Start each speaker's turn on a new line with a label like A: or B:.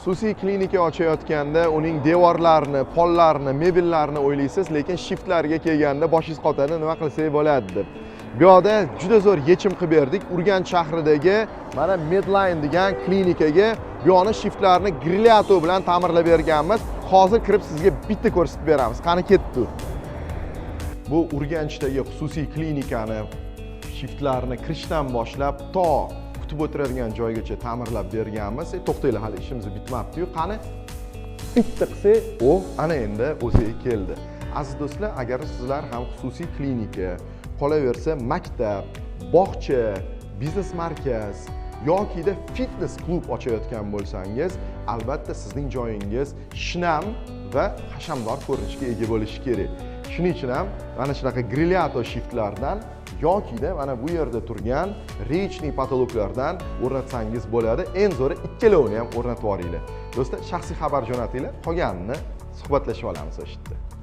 A: Xususiy klinika ochayotganda uning devorlarini, pollarni, mebellarni o'ylaysiz, lekin shiftlarga kelganda boshingiz qotadi, nima qilsak bo'ladi deb. Bu yerda juda zo'r yechim qilib berdik. Urganch shahridagi mana Medline degan klinikaga bu yerni shiftlarni grilyato bilan ta'mirlab berganmiz. Hozir kirib sizga bitta ko'rsatib beramiz. Qani ketdi. Bu Urganchdagi xususiy klinikani shiftlarni kirishdan boshlab to kutib o'tiradigan joygacha ta'mirlab berganmiz. To'xtanglar, hali ishimiz bitmabdi-yu. Qani bitta qilsa, ana endi o'ziga keldi. Aziz do'stlar, agar sizlar ham xususiy klinika, qolaversa maktab, bog'cha, biznes markaz yoki-da fitness klub ochayotgan bo'lsangiz, albatta sizning joyingiz shinam va hashamdor ko'rinishga ega bo'lishi kerak. Shuning uchun ham mana shunaqa grilyato shiftlardan yoki-da mana bu yerda turgan rechniy patologlardan o'rnatsangiz bo'ladi. Eng zo'ri ikkalovini ham o'rnatib olinglar. Do'stlar, shaxsiy xabar jo'natinglar, qolganini suhbatlashib olamiz o'sha yerda.